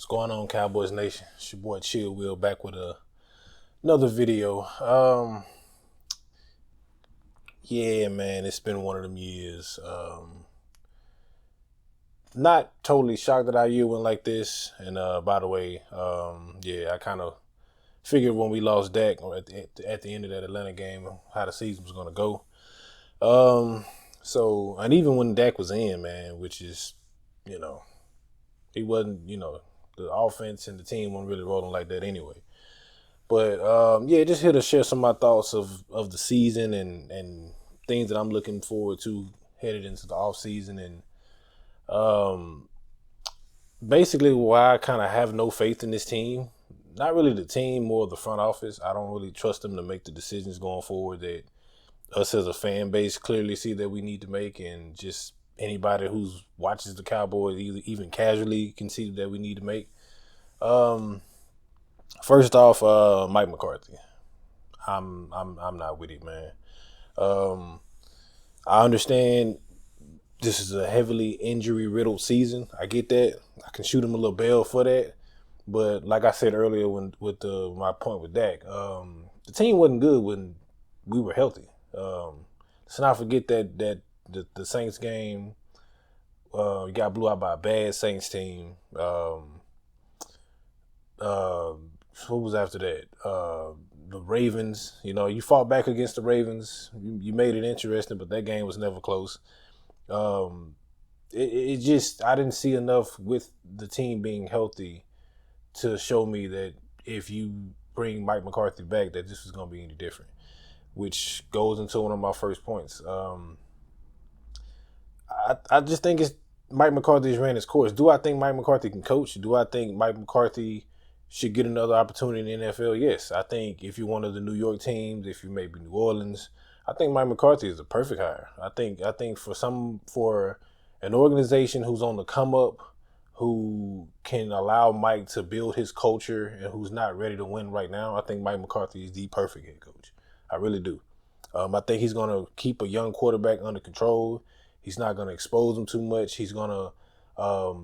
What's going on, Cowboys Nation? It's your boy Chill Will back with another video. Yeah, man, it's been one of them years. Not totally shocked that our year went like this. And by the way, yeah, I kind of figured when we lost Dak or at the end of that Atlanta game how the season was gonna go. And even when Dak was in, man, which is, you know, he wasn't, the offense and the team weren't really rolling like that anyway. But yeah, just here to share some of my thoughts of the season and things that I'm looking forward to headed into the off season, and um, basically why I kind of have no faith in this team. Not really the team, more the front office. I don't really trust them to make the decisions going forward that us as a fan base clearly see that we need to make, and just anybody who watches the Cowboys even casually can see that we need to make. Um, First off, Mike McCarthy. I'm not with it, man. Um, I understand this is a heavily injury riddled season. I get that. I can shoot him a little bell for that. But like I said earlier, with my point with Dak, the team wasn't good when we were healthy. Let's not forget that the Saints game, you got blew out by a bad Saints team. What was after that? The Ravens. You fought back against the Ravens. You made it interesting, but that game was never close. It just, I didn't see enough with the team being healthy to show me that if you bring Mike McCarthy back, that this was going to be any different. Which goes into one of my first points. I just think it's Mike McCarthy's ran his course. Do I think Mike McCarthy can coach? Do I think Mike McCarthy should get another opportunity in the NFL? Yes. I think if you're one of the New York teams, if you maybe New Orleans, I think Mike McCarthy is the perfect hire. I think for an organization who's on the come up, who can allow Mike to build his culture and who's not ready to win right now, I think Mike McCarthy is the perfect head coach. I really do. I think he's going to keep a young quarterback under control. He's not going to expose him too much. He's going to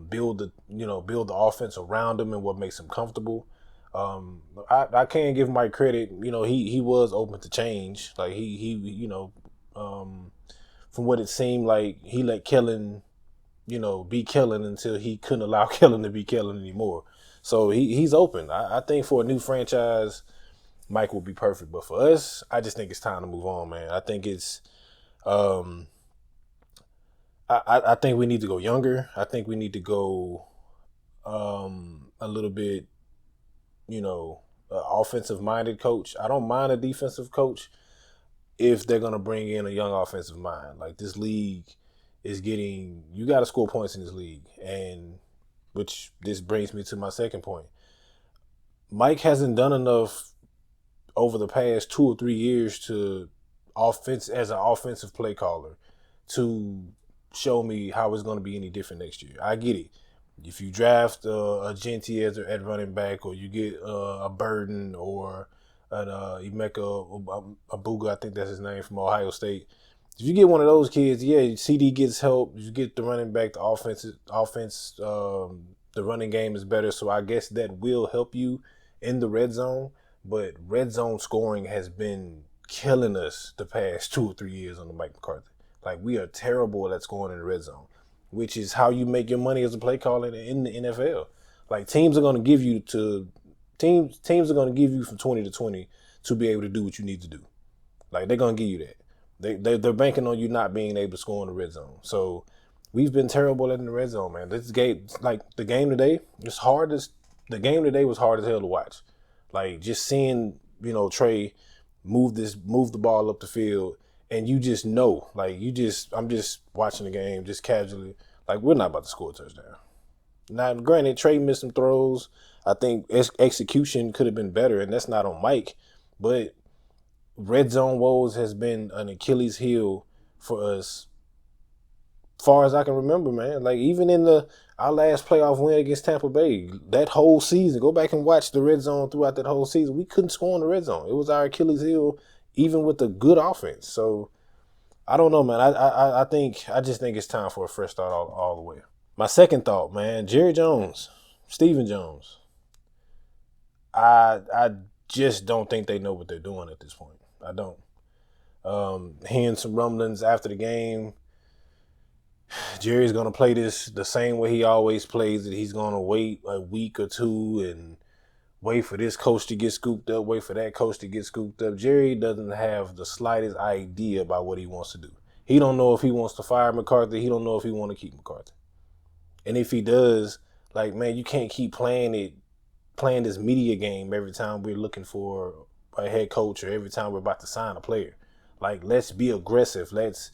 build the offense around him and what makes him comfortable. I can't give Mike credit. He was open to change. Like from what it seemed like, he let Kellen, be Kellen until he couldn't allow Kellen to be Kellen anymore. So he's open. I think for a new franchise, Mike will be perfect. But for us, I just think it's time to move on, man. I think it's I think we need to go younger. I think we need to go a little bit, offensive-minded coach. I don't mind a defensive coach if they're going to bring in a young offensive mind. Like, this league is getting – you got to score points in this league. And which this brings me to my second point. Mike hasn't done enough over the past 2 or 3 years as an offensive play caller to – show me how it's going to be any different next year. I get it. If you draft a Genty at running back, or you get a Burden or an Emeka Abuga, I think that's his name, from Ohio State. If you get one of those kids, yeah, CD gets help. You get the running back, the offense, the running game is better. So I guess that will help you in the red zone. But red zone scoring has been killing us the past 2 or 3 years under Mike McCarthy. Like, we are terrible at scoring in the red zone, which is how you make your money as a play caller in the NFL. Like, teams are going to give you from 20 to 20 to be able to do what you need to do. Like, they're going to give you that. They're banking on you not being able to score in the red zone. So we've been terrible in the red zone, man. This game, like the game today, was hard as hell to watch. Like, just seeing, Trey move the ball up the field. And you just know, like, I'm just watching the game, just casually. Like, we're not about to score a touchdown. Now, granted, Trey missed some throws. I think execution could have been better, and that's not on Mike. But red zone woes has been an Achilles heel for us, far as I can remember, man. Like, even in our last playoff win against Tampa Bay, that whole season, go back and watch the red zone throughout that whole season. We couldn't score in the red zone. It was our Achilles heel, even with a good offense. So I don't know, man. I just think it's time for a fresh start all the way. My second thought, man, Jerry Jones. Stephen Jones. I just don't think they know what they're doing at this point. I don't. Hearing some rumblings after the game, Jerry's gonna play this the same way he always plays it. He's gonna wait a week or two and wait for this coach to get scooped up, wait for that coach to get scooped up. Jerry doesn't have the slightest idea about what he wants to do. He don't know if he wants to fire McCarthy. He don't know if he want to keep McCarthy. And if he does, like, man, you can't keep playing this media game every time we're looking for a head coach or every time we're about to sign a player. Like, let's be aggressive. Let's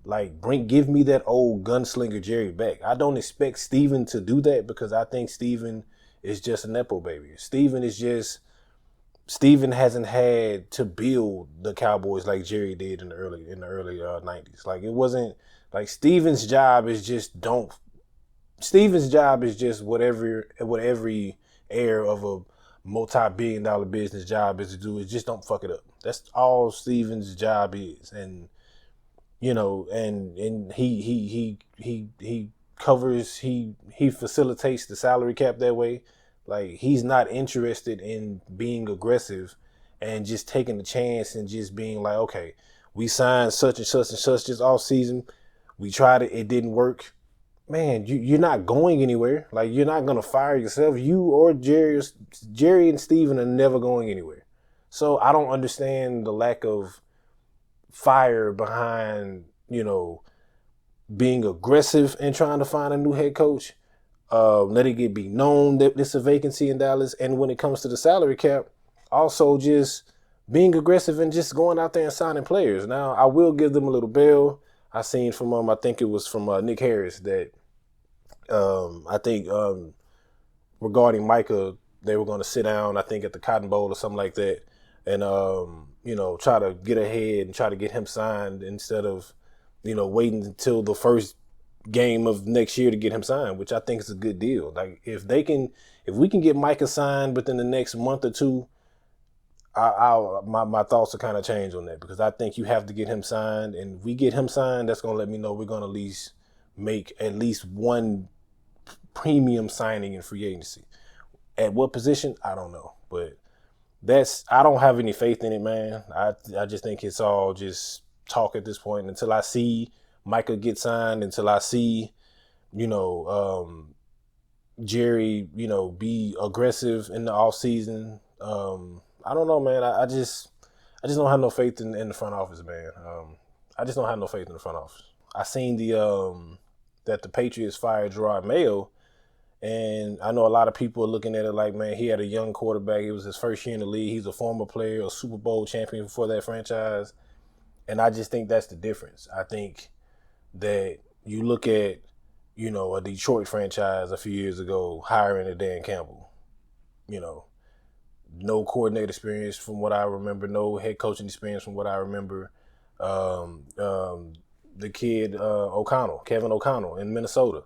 give me that old gunslinger Jerry back. I don't expect Steven to do that because I think Steven is just a nepo baby. Steven hasn't had to build the Cowboys like Jerry did in the early 90s. Like, it wasn't like Steven's job is just what every heir of a multi-billion-dollar business job is to do, is just don't fuck it up. That's all Steven's job is. And and he covers, he facilitates the salary cap that way. Like, he's not interested in being aggressive and just taking the chance and just being like, okay, we signed such and such and such this off season. We tried it didn't work. Man, you're not going anywhere. Like, you're not gonna fire yourself. You or Jerry and Steven are never going anywhere. So I don't understand the lack of fire behind, being aggressive and trying to find a new head coach. Let it be known that there's a vacancy in Dallas. And when it comes to the salary cap, also just being aggressive and just going out there and signing players. Now, I will give them a little bell. I seen from I think it was from Nick Harris that I think regarding Micah, they were going to sit down, I think, at the Cotton Bowl or something like that, and try to get ahead and try to get him signed instead of waiting until the first game of next year to get him signed, which I think is a good deal. Like, if we can get Micah signed within the next month or two, my thoughts will kind of change on that, because I think you have to get him signed, and if we get him signed, that's gonna let me know we're gonna at least make at least one premium signing in free agency. At what position, I don't know, but I don't have any faith in it, man. I just think it's all just talk at this point until I see Micah get signed, until I see Jerry be aggressive in the off season. I don't know, man. I just don't have no faith in the front office, man. I just don't have no faith in the front office. I seen that the Patriots fired Gerard Mayo, and I know a lot of people are looking at it like, man, he had a young quarterback. It was his first year in the league. He's a former player, a Super Bowl champion for that franchise, and I just think that's the difference. I think that you look at a Detroit franchise a few years ago hiring a Dan Campbell, no coordinator experience from what I remember, no head coaching experience from what I remember. The kid Kevin O'Connell in Minnesota,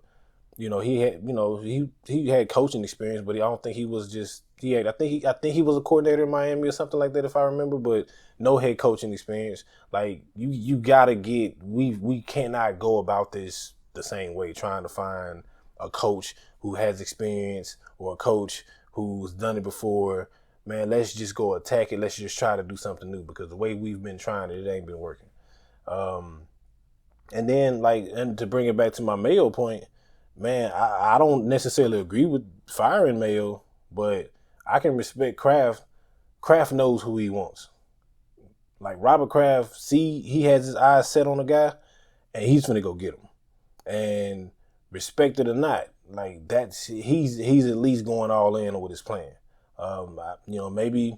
he had coaching experience, but I don't think he was just I think he was a coordinator in Miami or something like that, if I remember, but no head coaching experience. Like, you gotta we cannot go about this the same way, trying to find a coach who has experience or a coach who's done it before. Man, let's just go attack it. Let's just try to do something new, because the way we've been trying it ain't been working. And then, and to bring it back to my Mayo point, man, I don't necessarily agree with firing Mayo, but I can respect Kraft. Kraft knows who he wants. Like, Robert Kraft, he has his eyes set on a guy, and he's finna go get him. And respect it or not, like, he's at least going all in with his plan. Maybe,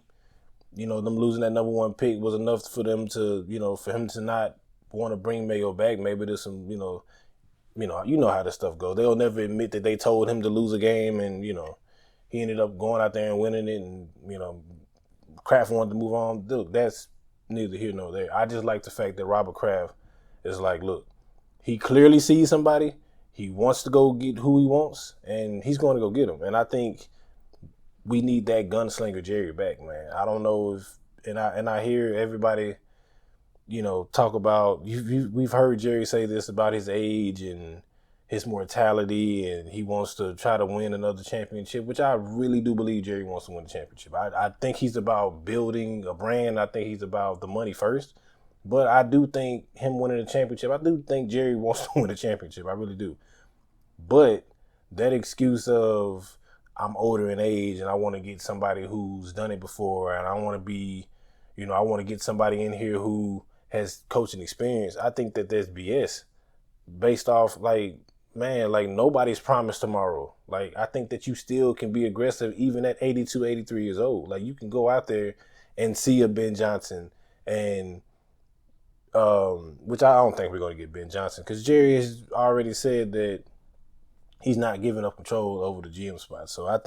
them losing that number one pick was enough for them to, for him to not want to bring Mayo back. Maybe there's some, you know how this stuff goes. They'll never admit that they told him to lose a game, and, he ended up going out there and winning it, and, Kraft wanted to move on. Look, that's neither here nor there. I just like the fact that Robert Kraft is like, look, he clearly sees somebody. He wants to go get who he wants, and he's going to go get him. And I think we need that gunslinger Jerry back, man. I don't know if, and I hear everybody, talk about, we've heard Jerry say this about his age and his mortality and he wants to try to win another championship, which I really do believe Jerry wants to win the championship. I think he's about building a brand. I think he's about the money first. But I do think him winning the championship, I do think Jerry wants to win the championship. I really do. But that excuse of I'm older in age and I want to get somebody who's done it before and I want to be, I want to get somebody in here who has coaching experience. I think that that's BS based off like nobody's promised tomorrow. Like I think that you still can be aggressive even at 82, 83 years old. Like you can go out there and see a Ben Johnson and which I don't think we're going to get Ben Johnson because Jerry has already said that he's not giving up control over the GM spot. So I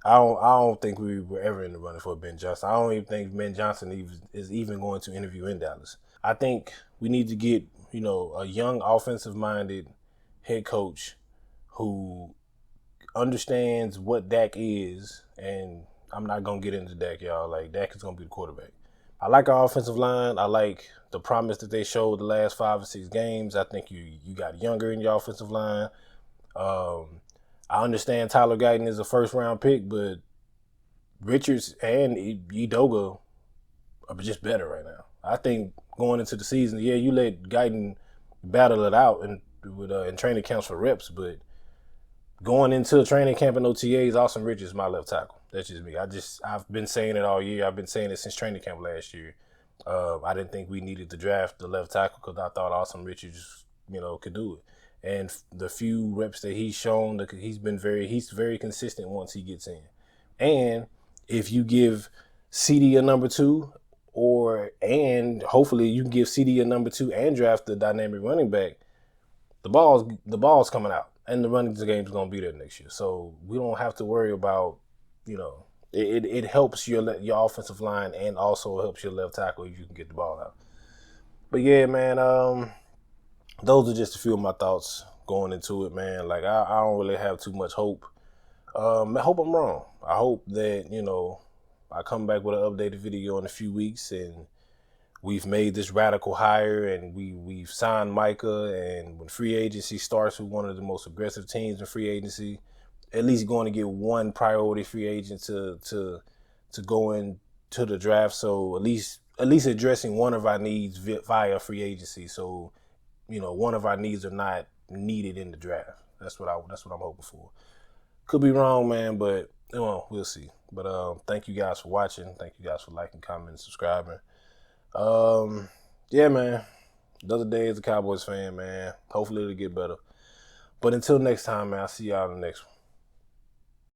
don't think we were ever in the running for Ben Johnson. I don't even think Ben Johnson is even going to interview in Dallas. I think we need to get, a young offensive minded head coach who understands what Dak is, and I'm not gonna get into Dak, y'all. Like Dak is gonna be the quarterback. I like our offensive line. I like the promise that they showed the last 5 or 6 games. I think you got younger in your offensive line. I understand Tyler Guyton is a first round pick, but Richards and Edoga are just better right now. I think going into the season, yeah, you let Guyton battle it out and in training camps for reps, but going into a training camp in OTAs, Austin Richards is my left tackle. That's just me. I've been saying it all year. I've been saying it since training camp last year. I didn't think we needed to draft the left tackle because I thought Austin Richards, could do it. And the few reps that he's shown, he's very consistent once he gets in. And if you give CD a number 2, and hopefully you can give CD a number 2 and draft the dynamic running back, the ball's coming out, and the running game is gonna be there next year. So we don't have to worry about, it helps your offensive line and also helps your left tackle if you can get the ball out. But yeah, man, those are just a few of my thoughts going into it, man. Like I don't really have too much hope. I hope I'm wrong. I hope that I come back with an updated video in a few weeks and we've made this radical hire and we've signed Micah, and when free agency starts with one of the most aggressive teams in free agency, at least going to get one priority free agent to go into the draft. So at least addressing one of our needs via free agency. So one of our needs are not needed in the draft. That's what I'm hoping for. Could be wrong, man, but we'll see. But thank you guys for watching. Thank you guys for liking, commenting, subscribing. Yeah, man. Another day as a Cowboys fan, man. Hopefully it'll get better. But until next time, man, I'll see y'all in the next one.